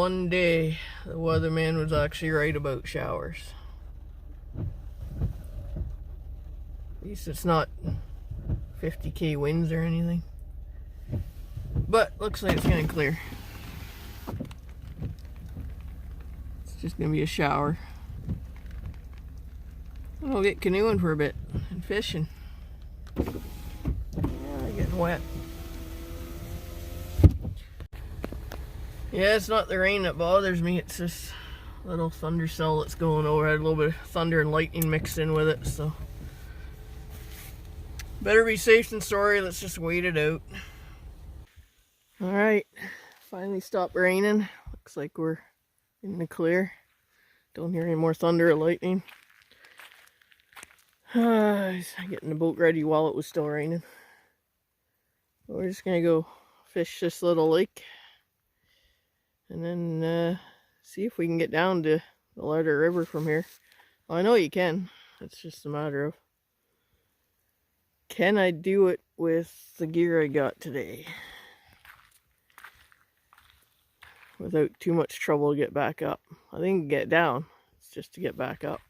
one day the weatherman was actually right about showers. At least it's not 50k winds or anything. But looks like it's gonna clear. It's just gonna be a shower. And we'll get canoeing for a bit and fishing. Yeah, getting wet. Yeah, it's not the rain that bothers me, it's this little thunder cell that's going over. I had a little bit of thunder and lightning mixed in with it, so better be safe than sorry. Let's just wait it out. Alright, finally stopped raining. Looks like we're in the clear. Don't hear any more thunder or lightning. I'm getting the boat ready while it was still raining. But we're just gonna go fish this little lake and then see if we can get down to the Larder River from here. Well, I know you can. It's just a matter of, can I do it with the gear I got today without too much trouble to get back up? I think I can get down. It's just to get back up.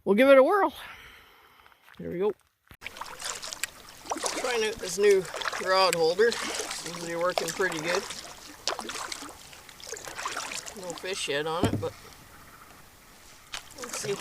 We'll give it a whirl. Here we go. Trying out this new rod holder. Seems to be working pretty good. No fish yet on it, but let's see.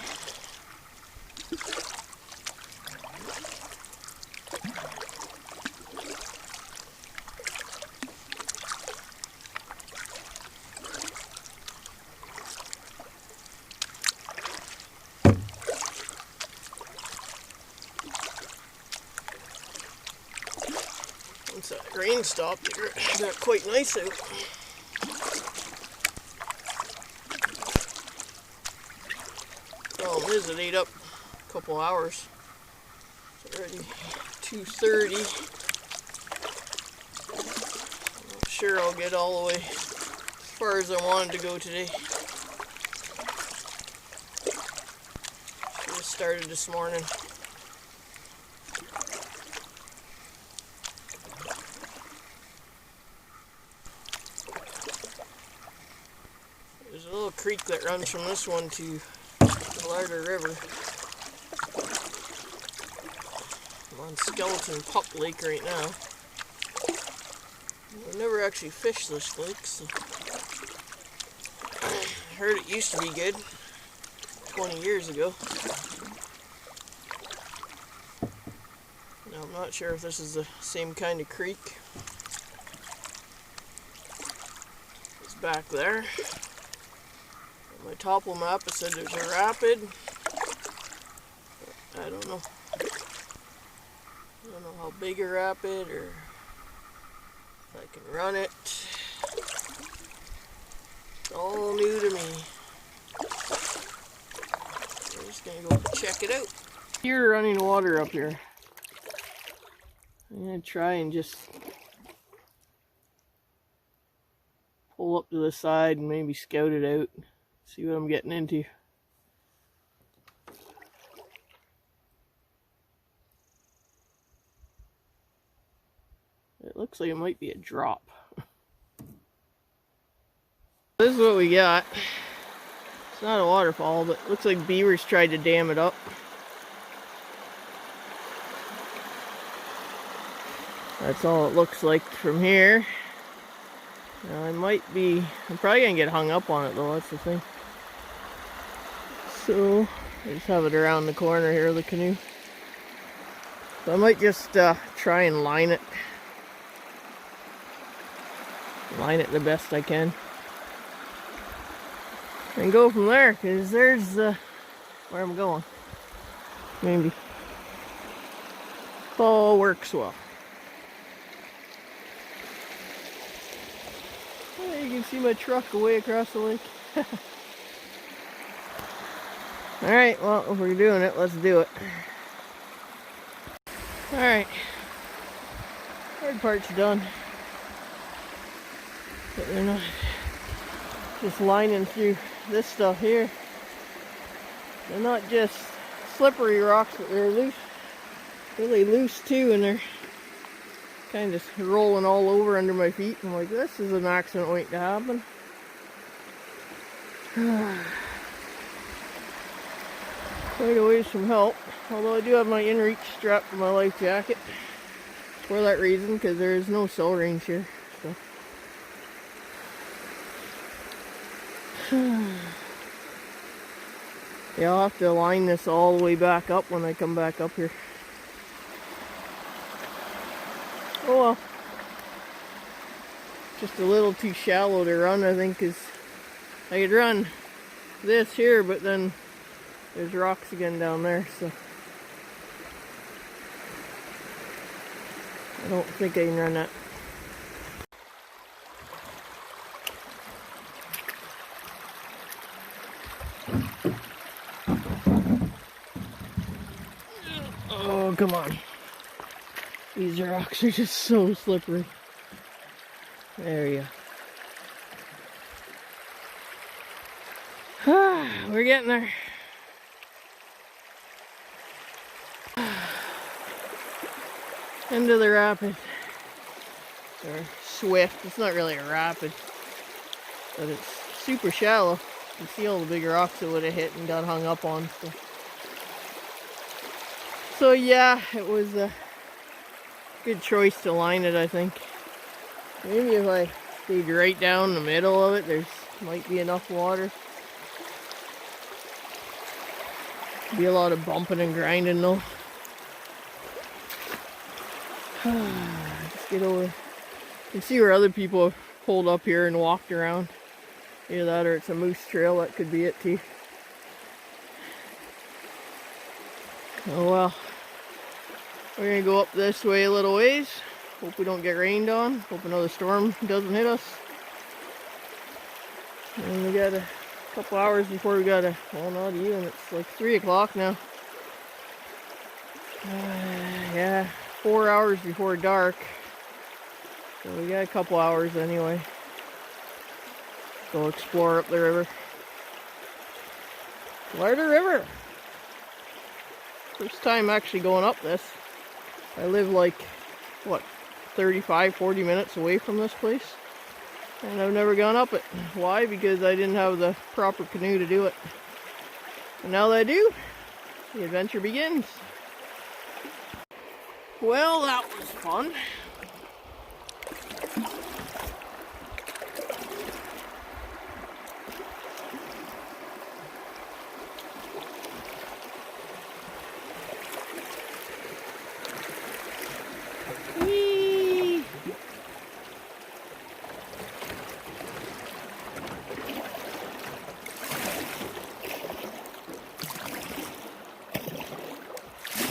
Once that rain stopped, it got quite nice out. Problem is, it ate up a couple hours. It's already 2:30. I'm not sure I'll get all the way as far as I wanted to go today. Should have started this morning. There's a little creek that runs from this one to the Larder River. I'm on Skeleton Pup Lake right now. I've never actually fished this lake, so I heard it used to be good 20 years ago. Now I'm not sure if this is the same kind of creek. It's back there. On my topo map it said there's a rapid. But I don't know. I don't know how big a rapid or if I can run it. It's all new to me. We're just gonna go check it out. You're running water up here. I'm gonna try and just pull up to the side and maybe scout it out. See what I'm getting into. It looks like it might be a drop. This is what we got. It's not a waterfall, but it looks like beavers tried to dam it up. That's all it looks like from here. Now I'm probably gonna get hung up on it though, that's the thing. So, I just have it around the corner here of the canoe. So I might just try and line it. Line it the best I can. And go from there, because there's where I'm going. Maybe. All works well. Well, you can see my truck away across the lake. Alright, well, if we're doing it, let's do it. Alright. Hard part's done. But they're not just lining through this stuff here. They're not just slippery rocks, but they're loose, really loose too, and they're kind of rolling all over under my feet. I'm like, this is an accident waiting to happen. Quite a ways from help. Although I do have my inReach strapped to my life jacket. For that reason, because there is no cell range here. So. Yeah, I'll have to line this all the way back up when I come back up here. Oh well. Just a little too shallow to run, I think, because I could run this here, but then there's rocks again down there, so I don't think I can run that. Oh, come on. These rocks are just so slippery. There you go. We're getting there. End of the rapid. Or swift. It's not really a rapid, but it's super shallow. You can see all the big rocks it would have hit and got hung up on. So yeah, it was a good choice to line it, I think. Maybe if I stayed right down the middle of it, might be enough water. Be a lot of bumping and grinding though. Just get over. You can see where other people have pulled up here and walked around. Either that or it's a moose trail, that could be it too. Oh well. We're gonna go up this way a little ways. Hope we don't get rained on. Hope another storm doesn't hit us. And we got a couple hours before we gotta, well, not even, it's like 3 o'clock now. Yeah, 4 hours before dark. So we got a couple hours anyway. Go explore up the river. Larder River. First time actually going up this. I live like, what, 35, 40 minutes away from this place. And I've never gone up it. Why? Because I didn't have the proper canoe to do it. And now that I do, the adventure begins. Well, that was fun. Whee!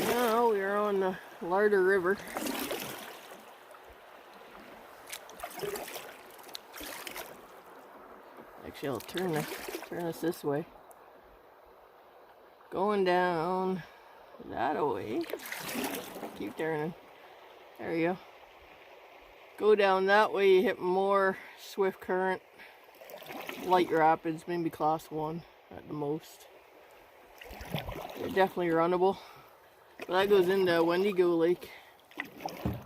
Now we're on the Larder River. Actually, I'll turn this way. Going down that way. Keep turning. There you go. Go down that way, you hit more swift current, light rapids, maybe class 1 at the most. They're definitely runnable. But that goes into Wendigo Lake.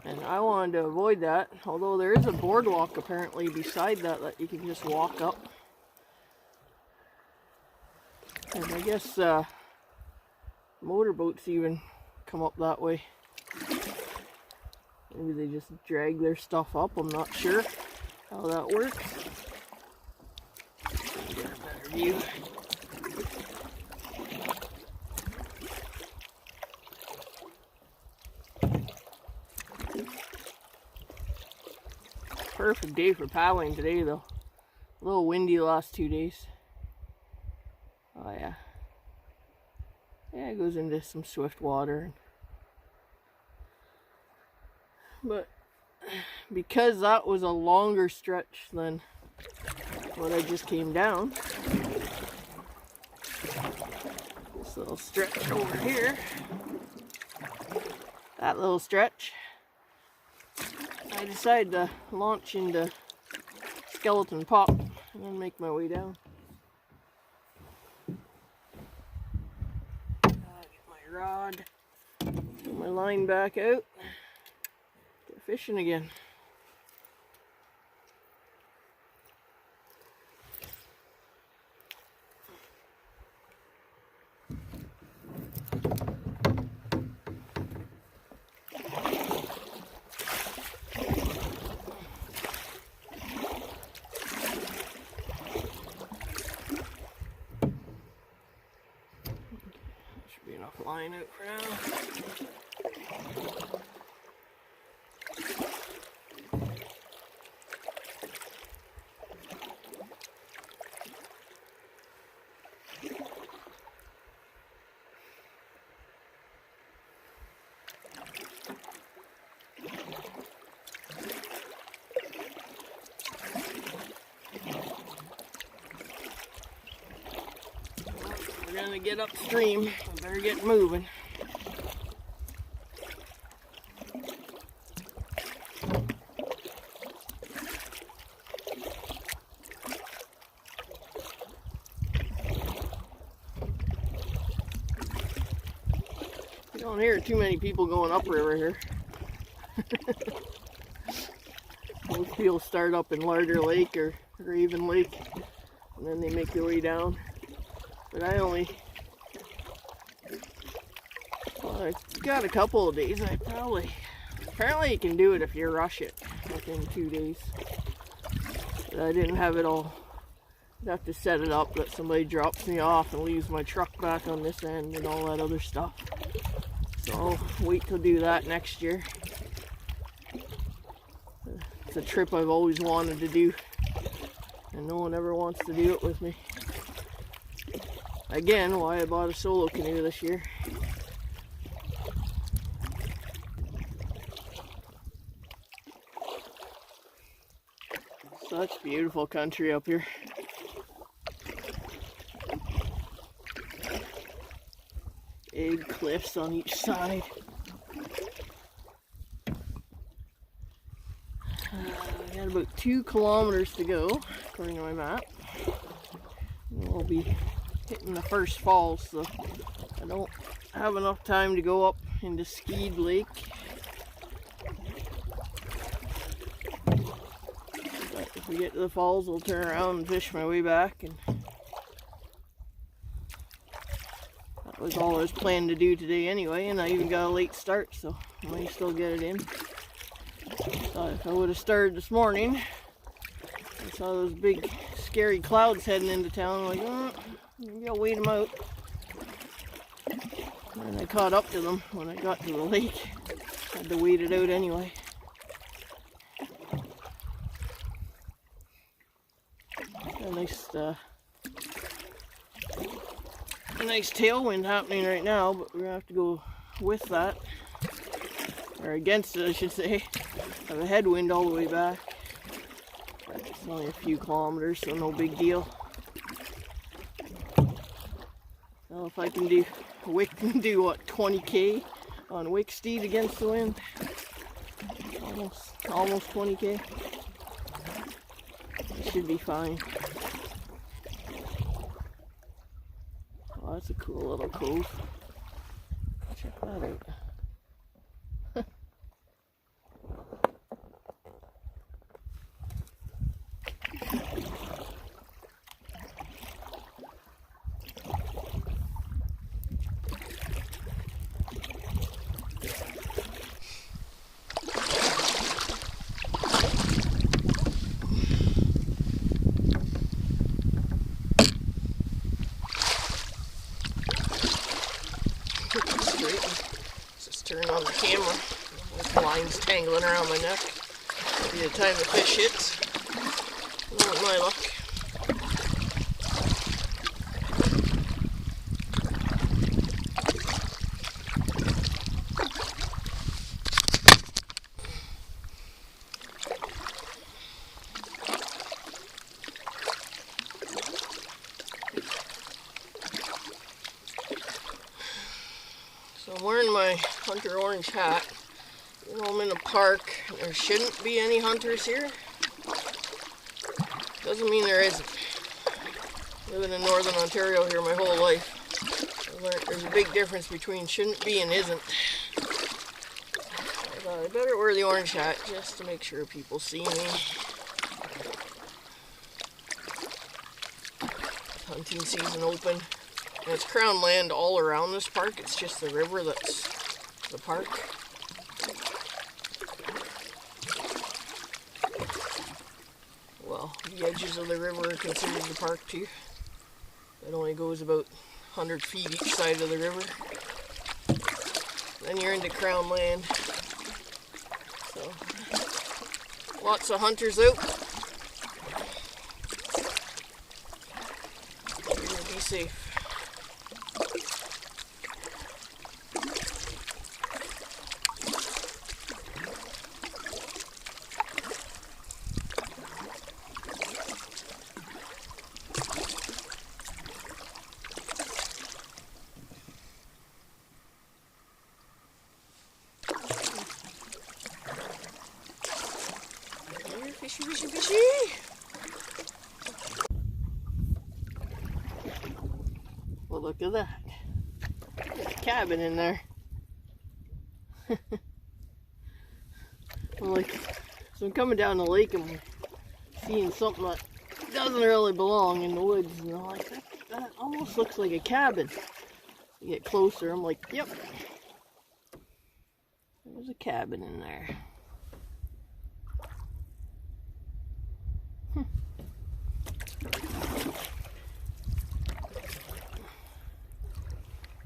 And I wanted to avoid that, although there is a boardwalk apparently beside that you can just walk up. And I guess motorboats even come up that way. Maybe they just drag their stuff up, I'm not sure how that works. Get a better view. Perfect day for paddling today though. A little windy the last 2 days. Oh yeah. Yeah, it goes into some swift water. But because that was a longer stretch than what I just came down, this little stretch over here, that little stretch, I decided to launch into Skeleton Pop and then make my way down. Get my rod, get my line back out. fishing again. Should be enough line out for now. We're gonna get upstream. We better get moving. You don't hear too many people going upriver here. Most people start up in Larder Lake or Raven Lake, and then they make their way down. But I only, well, I got a couple of days. Apparently you can do it if you rush it within 2 days. But I didn't have it all. I'd have to set it up that somebody drops me off and leaves my truck back on this end and all that other stuff. So I'll wait to do that next year. It's a trip I've always wanted to do, and no one ever wants to do it with me. Again, why I bought a solo canoe this year. Such beautiful country up here. Big cliffs on each side. I got about 2 kilometers to go, according to my map. And we'll be hitting the first falls, so I don't have enough time to go up into Skeed Lake. But if we get to the falls, I'll turn around and fish my way back. And that was all I was planning to do today anyway, and I even got a late start, so I might still get it in. Thought if I would have started this morning, I saw those big scary clouds heading into town. I'm like, oh, maybe I'll wait them out. And I caught up to them when I got to the lake. Had to wait it out anyway. A nice tailwind happening right now, but we're gonna have to go with that, or against it, I should say. Have a headwind all the way back. But it's only a few kilometers, so no big deal. Well, if I can do what, 20k on Wicksteed against the wind, almost 20k. It should be fine. Oh, that's a cool little cove. Check that out. Just turn on the camera. The line's tangling around my neck. Maybe the time the fish hits. Not my luck. So I'm wearing my hunter orange hat. You know, I'm in a park. There shouldn't be any hunters here. Doesn't mean there isn't. Living in Northern Ontario here my whole life, I learned there's a big difference between shouldn't be and isn't. If I better wear the orange hat just to make sure people see me. Hunting season open. And it's crown land all around this park. It's just the river that's the park. Well, the edges of the river are considered the park too. It only goes about 100 feet each side of the river. Then you're into crown land. So, lots of hunters out. You're gonna be safe. Fishy, fishy, fishy! Well, look at that. There's a cabin in there. So I'm coming down the lake and I'm seeing something that doesn't really belong in the woods. And I'm like, that almost looks like a cabin. You get closer, I'm like, yep. There's a cabin in there.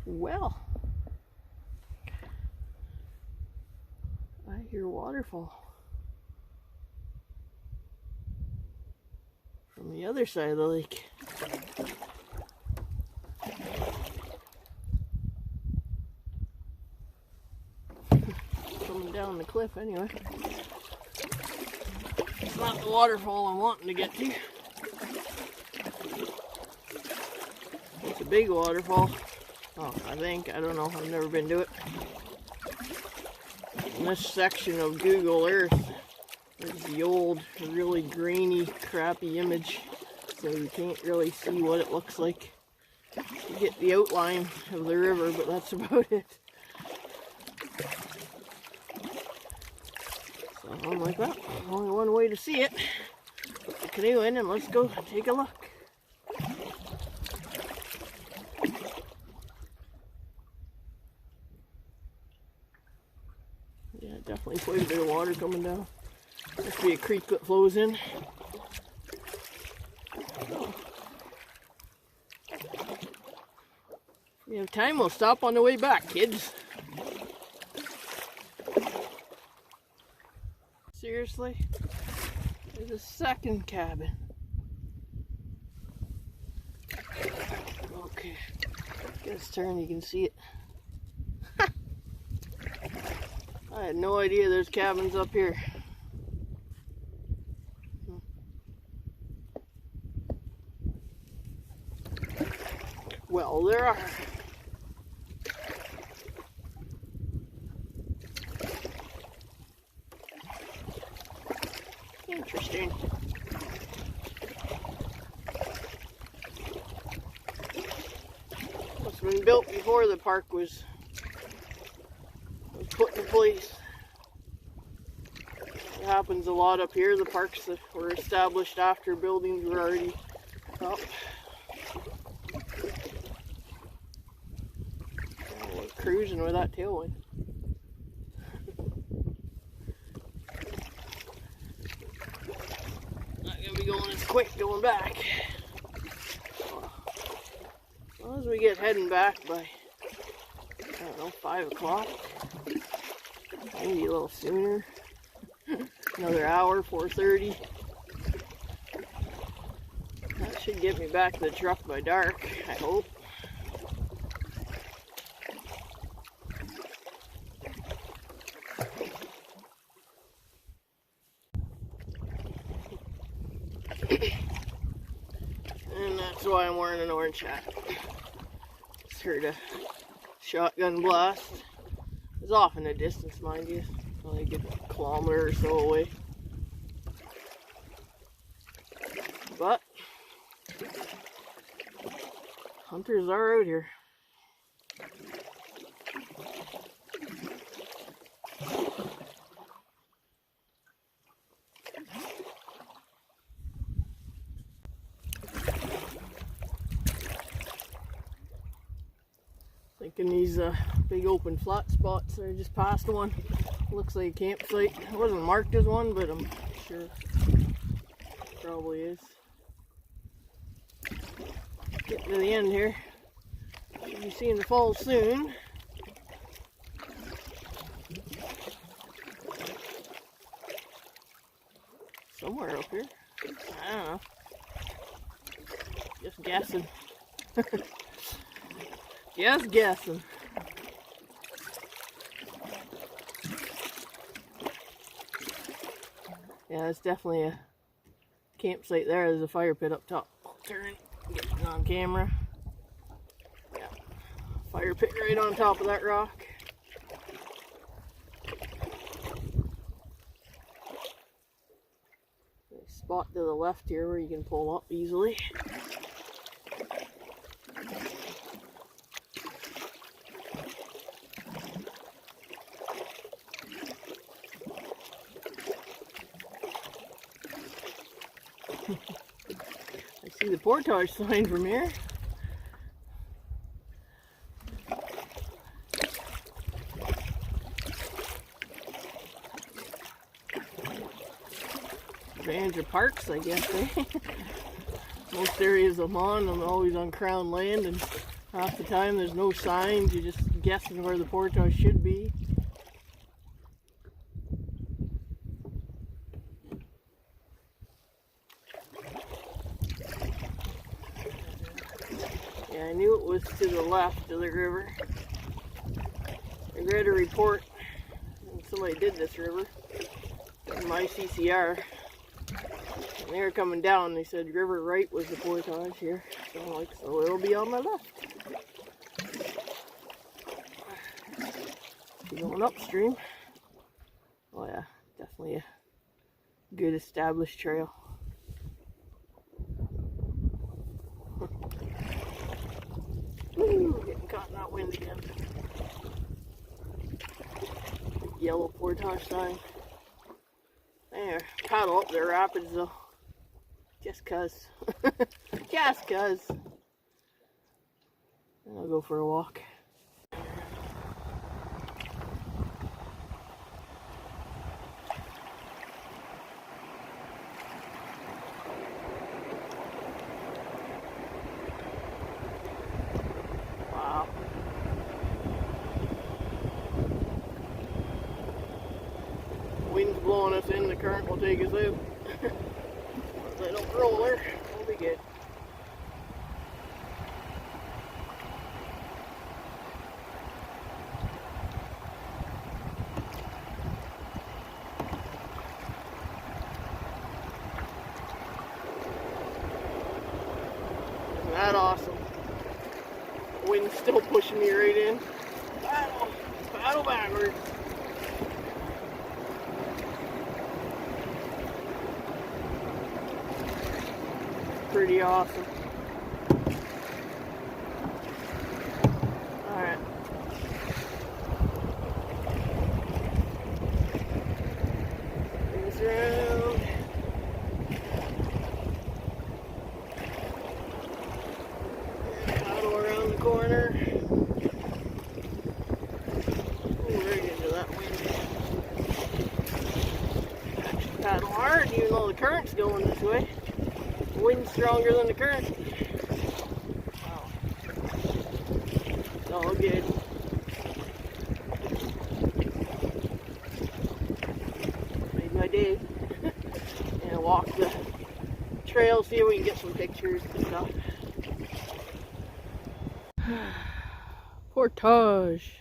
Well, I hear waterfall from the other side of the lake. Coming down the cliff anyway. It's not the waterfall I'm wanting to get to. It's a big waterfall. Oh, I don't know, I've never been to it. In this section of Google Earth, there's the old, really grainy, crappy image, so you can't really see what it looks like. You get the outline of the river, but that's about it. So I'm like, well, only one way to see it. Put the canoe in and let's go take a look. Yeah, definitely quite a bit of water coming down. Must be a creek that flows in. If we have time, we'll stop on the way back, kids. Seriously? There's a second cabin. Okay. Get this turn, you can see it. I had no idea there's cabins up here. Well, there are. Interesting. Must have been built before the park was put in place. It happens a lot up here. The parks that were established after buildings were already up. Oh, we're cruising with that tailwind. Not gonna be going as quick going back. As long as we get heading back by, I don't know, 5 o'clock. Maybe a little sooner. Another hour, 4:30. That should get me back to the truck by dark, I hope. And that's why I'm wearing an orange hat. Just heard a shotgun blast. It was off in the distance, mind you, like a kilometer or so away. But hunters are out here. walking these big open flat spots. I just passed one. Looks like a campsite. It wasn't marked as one, but I'm sure probably is. Getting to the end here. Should be seeing the falls soon. Somewhere up here. I don't know. Just guessing. Just guessing. Yeah, it's definitely a campsite there. There's a fire pit up top. I'll turn, get it on camera. Yeah, fire pit right on top of that rock. There's a spot to the left here where you can pull up easily. I see the portage sign from here. Provincial Parks, I guess, eh? Most areas I'm on, I'm always on Crown land, and half the time there's no signs. You're just guessing where the portage should be. Yeah, I knew it was to the left of the river. I read a report, and somebody did this river in my CCR. And they were coming down, they said river right was the portage here. So I'm like, so it'll be on my left. Going upstream. Oh yeah, definitely a good established trail. Woo, getting caught in that wind again. Big yellow portage sign. There, paddle up there rapids though. Just cuz. Just cuz. And I'll go for a walk. Wow. Wind's blowing us in, the current will take us out. If they don't roll her, we'll be good. Isn't that awesome? The wind's still pushing me right in. Paddle, paddle backwards. Pretty awesome. Alright. Bring this around. Paddle around the corner. Ooh, right into that wind. Actually paddle hard even though the current's going this way. The wind's stronger than the current. Wow. It's all good. Made my day. And walk the trail, see if we can get some pictures and stuff. Portage.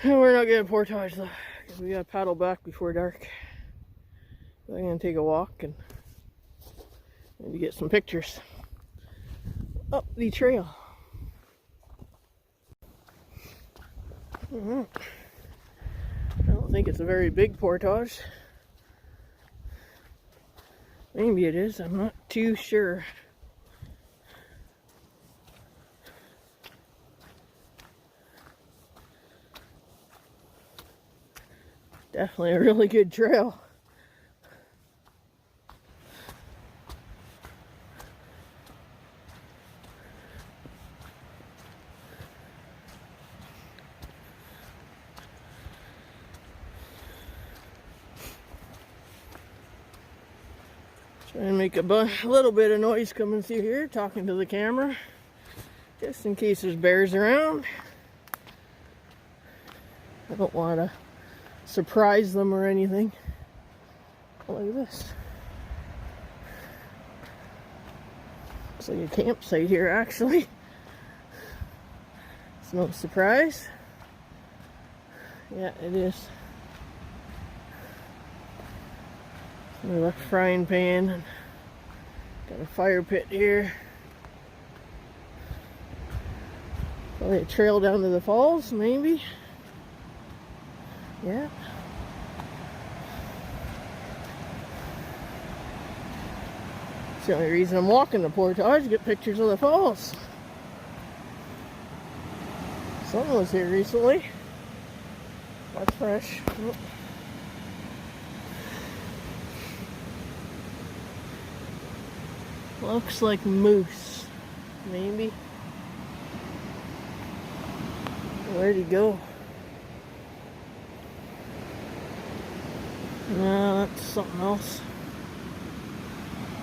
We're not getting portage though, because we gotta paddle back before dark. So I'm gonna take a walk and maybe get some pictures up the trail. I don't think it's a very big portage. Maybe it is, I'm not too sure. Definitely a really good trail. And make a little bit of noise coming through here, talking to the camera, just in case there's bears around. I don't want to surprise them or anything. Look at this. It's like a campsite here, actually. It's no surprise. Yeah, it is. Another frying pan, and got a fire pit here. Probably a trail down to the falls, maybe. Yeah. It's the only reason I'm walking the portage to get pictures of the falls. Someone was here recently. That's fresh. Oh. Looks like moose, maybe. Where'd he go? No, that's something else.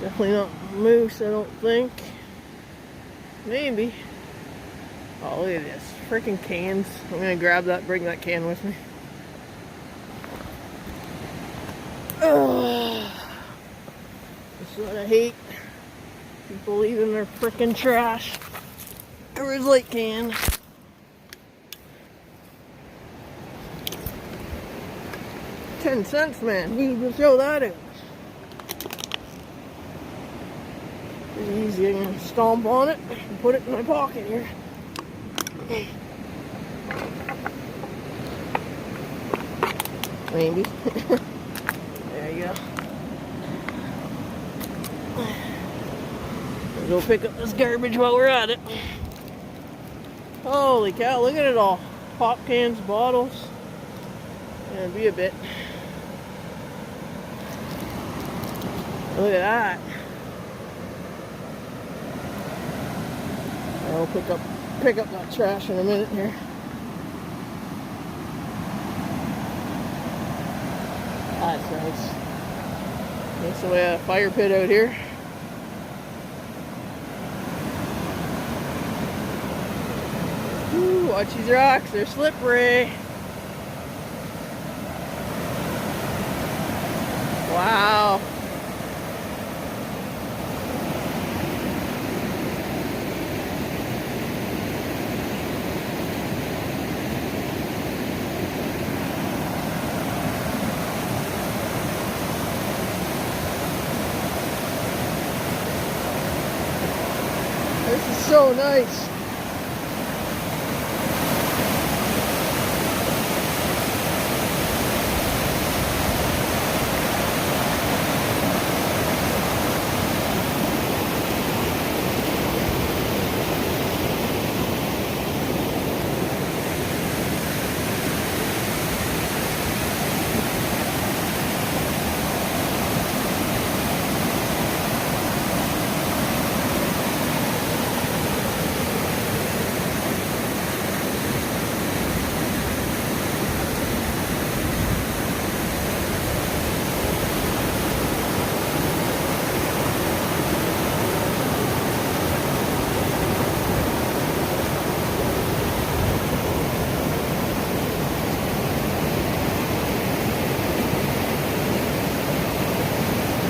Definitely not moose, I don't think. Maybe. Oh, look at this. Freaking cans. I'm gonna grab that, bring that can with me. Ugh. This is what I hate. People leaving their frickin' trash. Coors Light can. $0.10, man. Who would throw that in? Pretty easy. I'm gonna stomp on it and put it in my pocket here. Maybe. There you go. Go pick up this garbage while we're at it. Holy cow, look at it all. Pop cans, bottles. Yeah, be a bit. Look at that. I'll pick up that trash in a minute here. That's nice. Okay, so we have a fire pit out here. Ooh, watch these rocks, they're slippery. Wow. This is so nice.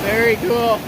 Very cool.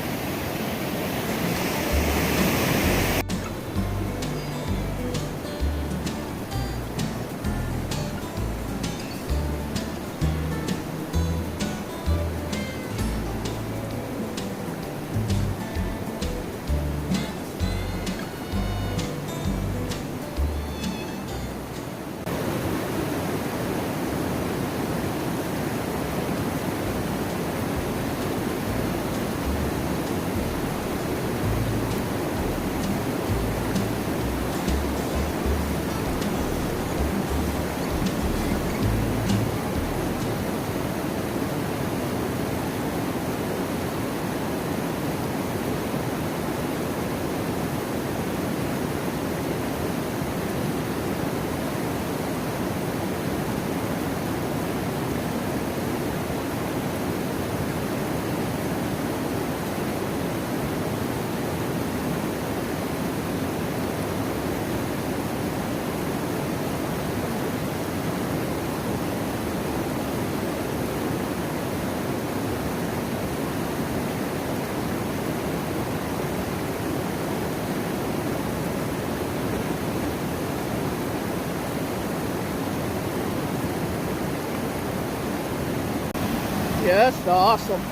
Just awesome.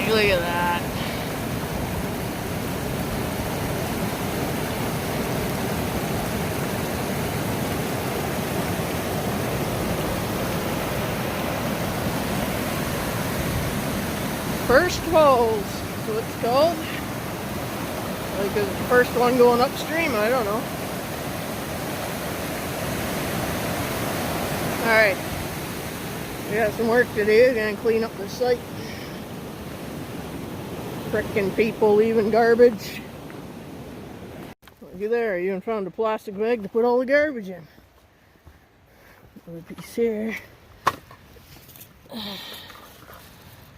Look at that. First falls, that's what it's called. Like the first one going upstream, I don't know. Alright, we got some work to do. We're gonna clean up the site. Frickin' people leaving garbage. Look at there, I even found a plastic bag to put all the garbage in. Another piece here.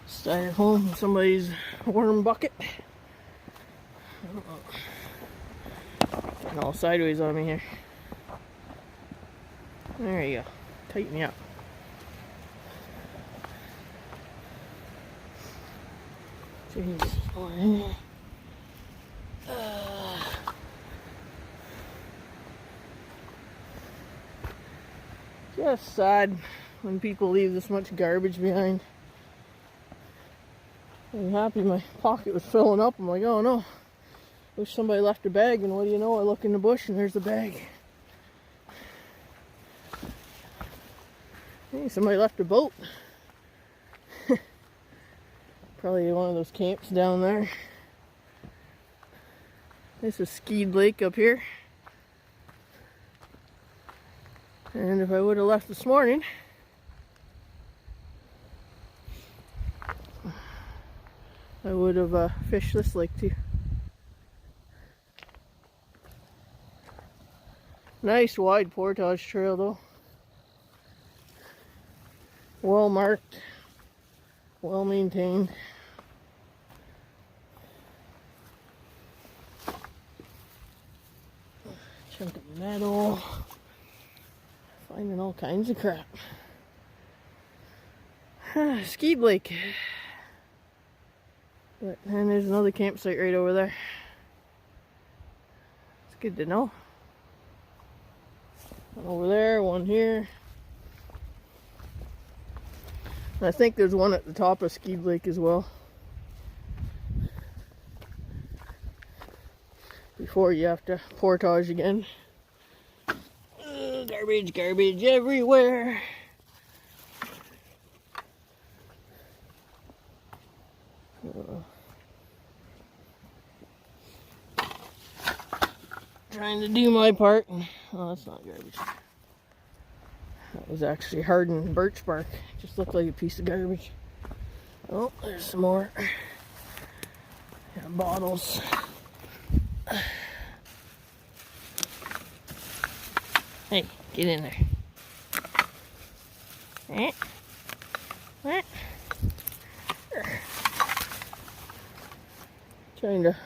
Styrofoam in somebody's worm bucket. And all sideways on me here. There you go. Tighten you up. Jesus. Just sad when people leave this much garbage behind. I'm happy my pocket was filling up. I'm like, oh no. Wish somebody left a bag, and what do you know? I look in the bush and there's the bag. Hey, somebody left a boat. Probably one of those camps down there. This is Skied Lake up here. And if I would have left this morning, I would have fished this lake too. Nice wide portage trail though. Well marked, well maintained. Chunk of metal. Finding all kinds of crap. Skied Lake. But then there's another campsite right over there. It's good to know. One over there, one here. And I think there's one at the top of Skied Lake as well. Before you have to portage again. Garbage, garbage everywhere. Trying to do my part. Oh, that's not garbage. That was actually hardened birch bark. Just looked like a piece of garbage. Oh, there's some more. Yeah, bottles. Hey, get in there. Trying to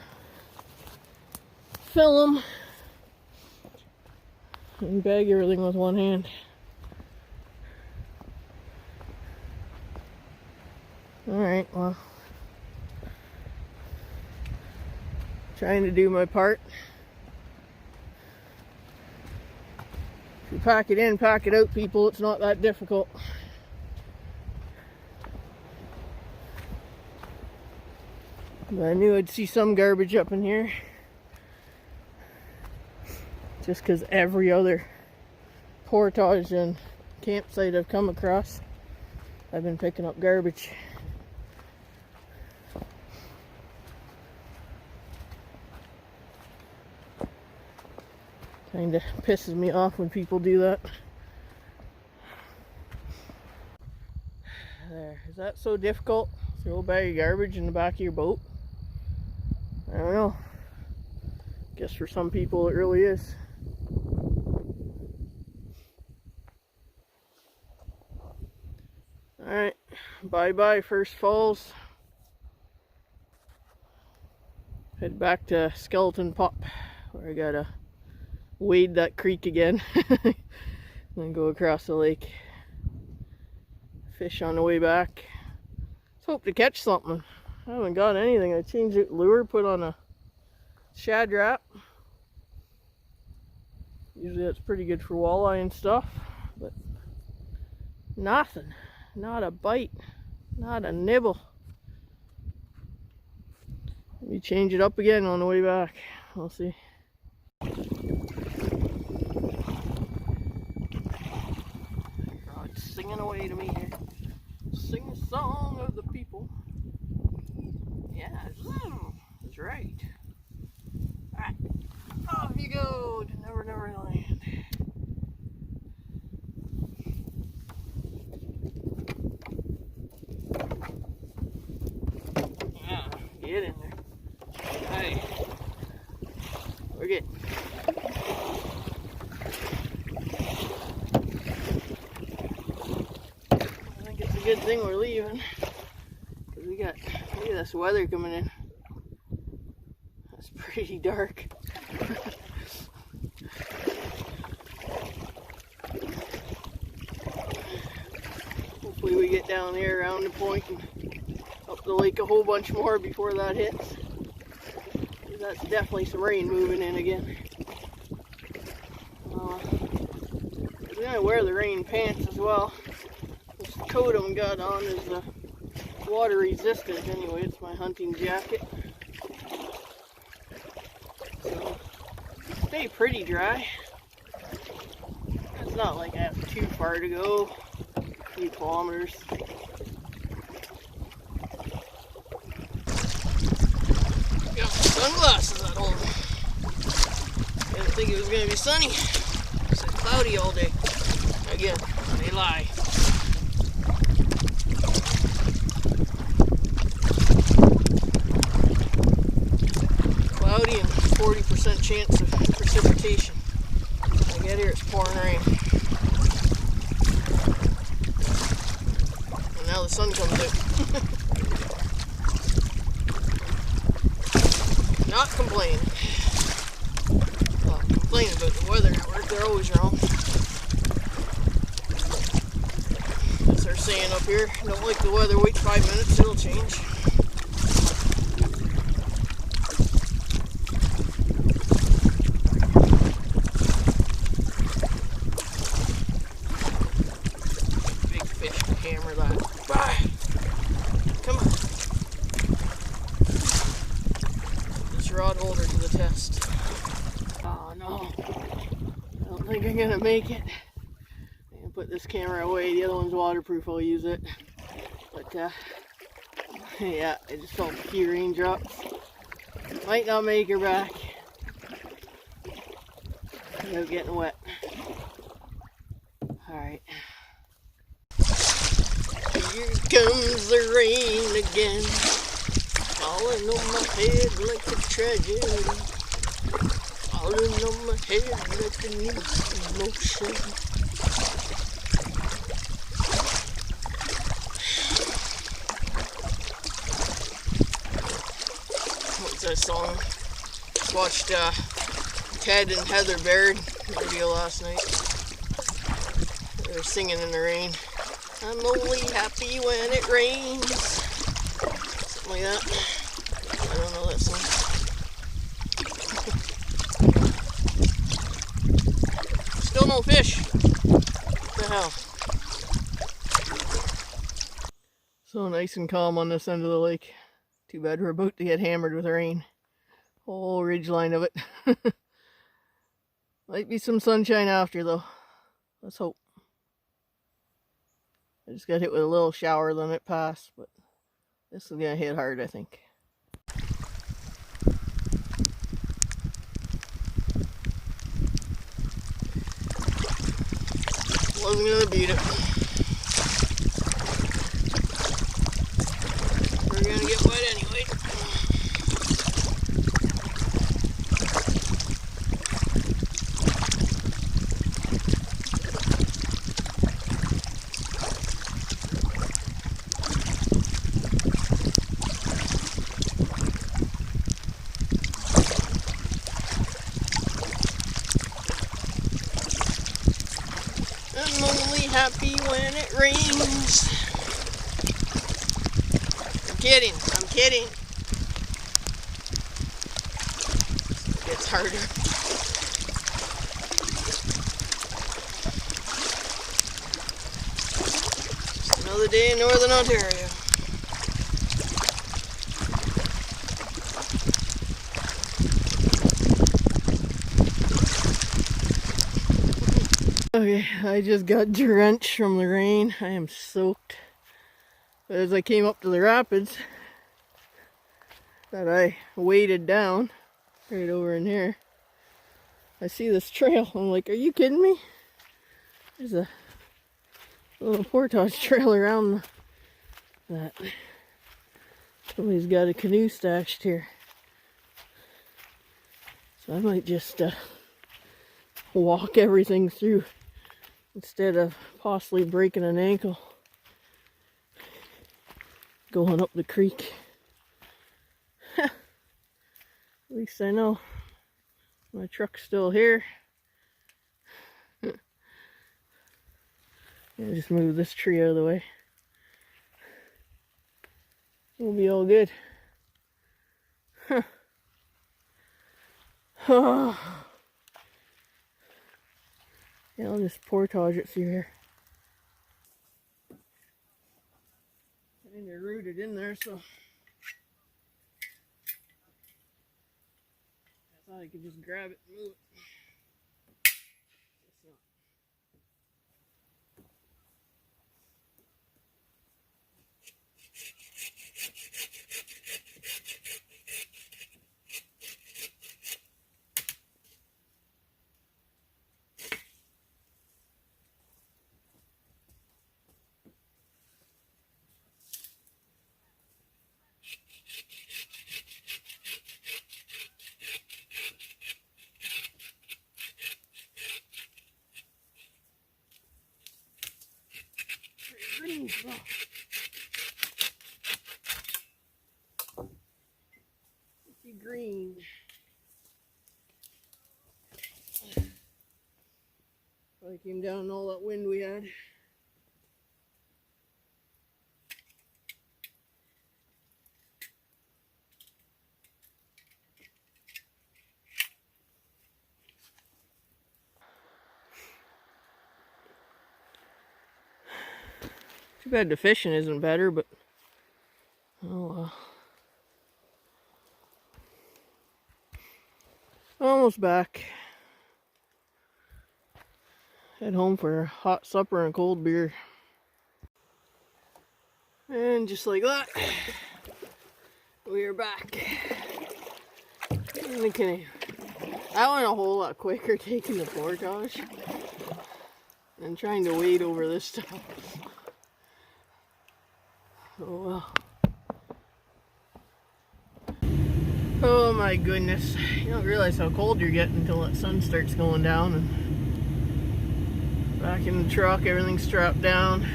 fill them and bag everything with one hand. Alright, well, trying to do my part. If you pack it in, pack it out, people. It's not that difficult. But I knew I'd see some garbage up in here. Just because every other portage and campsite I've come across, I've been picking up garbage. Kind of pisses me off when people do that. There, is that so difficult? Throw a bag of garbage in the back of your boat? I don't know. Guess for some people it really is. Alright, bye-bye First Falls. Head back to Skeleton Pop, where I gotta wade that creek again. Then go across the lake. Fish on the way back. Let's hope to catch something. I haven't got anything. I changed the lure, put on a shad wrap. Usually that's pretty good for walleye and stuff, but nothing. Not a bite, not a nibble. Let me change it up again on the way back. We'll see. Oh, it's singing away to me here. Sing the song of the people. Yeah, that's right. Alright, off you go to Never Never Land. Yeah, get in there. Hey, we're good. I think it's a good thing we're leaving, because look at this weather coming in. It's pretty dark. Hopefully we get down there around the point and up the lake a whole bunch more before that hits. That's definitely some rain moving in again. I'm gonna wear the rain pants as well. This coat I'm got on is water resistant anyway. It's my hunting jacket. So stay pretty dry. It's not like I have too far to go. A few kilometers. Got my sunglasses at home. Didn't think it was going to be sunny. It's cloudy all day. Again, they lie. Cloudy and 40% chance of precipitation. When I get here, it's pouring rain. And now the sun comes out. Not complaining. Well, complaining about the weather network, they're always wrong. As they're saying up here, don't like the weather, wait 5 minutes, it'll change. Big fish to hammer that. Bye! Come on. Rod holder to the test. Oh no, I don't think I'm gonna make it. I'm gonna put this camera away. The other one's waterproof, I'll use it. But yeah, I just felt a few raindrops. Might not make her back without getting wet. Alright. Here comes the rain again. Falling on my head like a tragedy. Falling on my head like a new emotion. What's that song? Watched Ted and Heather Baird video last night. They were singing in the rain. I'm only happy when it rains. Something like that. I don't know that song. Still no fish. What the hell? So nice and calm on this end of the lake. Too bad we're about to get hammered with rain. Whole ridge line of it. Might be some sunshine after though. Let's hope. I just got hit with a little shower, then it passed, but this is gonna hit hard, I think. Wasn't gonna beat it. We're gonna get wet anyway. I'm only happy when it rains. I'm kidding, I'm kidding. It gets harder. Another day in Northern Ontario. Okay, I just got drenched from the rain. I am soaked. But as I came up to the rapids that I waded down, right over in here, I see this trail. I'm like, are you kidding me? There's a little portage trail around that. Somebody's got a canoe stashed here. So I might just walk everything through instead of possibly breaking an ankle going up the creek. At least I know my truck's still here. I'll just move this tree out of the way. We'll be all good. Huh. Yeah, I'll just portage it through here. And you're rooted in there, so I thought I could just grab it and move it. Green. Green. Probably came down all that wind we had. Too bad the fishing isn't better, but oh well. Almost back. Head home for a hot supper and a cold beer. And just like that, we are back in the canoe. I went a whole lot quicker taking the portage than trying to wade over this stuff. Oh well. Oh my goodness. You don't realize how cold you're getting until that sun starts going down. And back in the truck, everything's strapped down.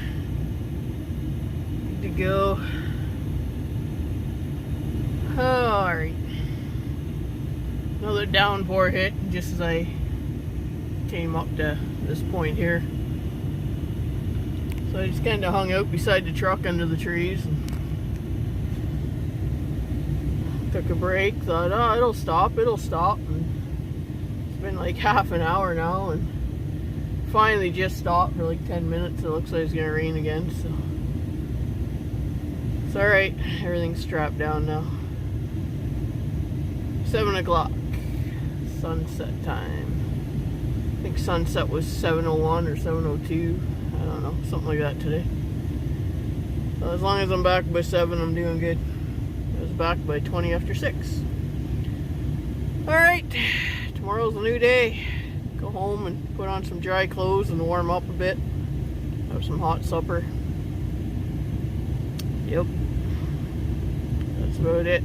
Good to go. Oh, alright. Another downpour hit just as I came up to this point here. So I just kind of hung out beside the truck under the trees and took a break. Thought, oh, it'll stop. And it's been like half an hour now and finally just stopped for like 10 minutes. It looks like it's going to rain again. So it's alright. Everything's strapped down now. 7 o'clock. Sunset time. I think sunset was 7:01 or 7:02. I don't know, something like that today. So as long as I'm back by 7, I'm doing good. I was back by 20 after 6. Alright, tomorrow's a new day. Go home and put on some dry clothes and warm up a bit. Have some hot supper. Yep. That's about it.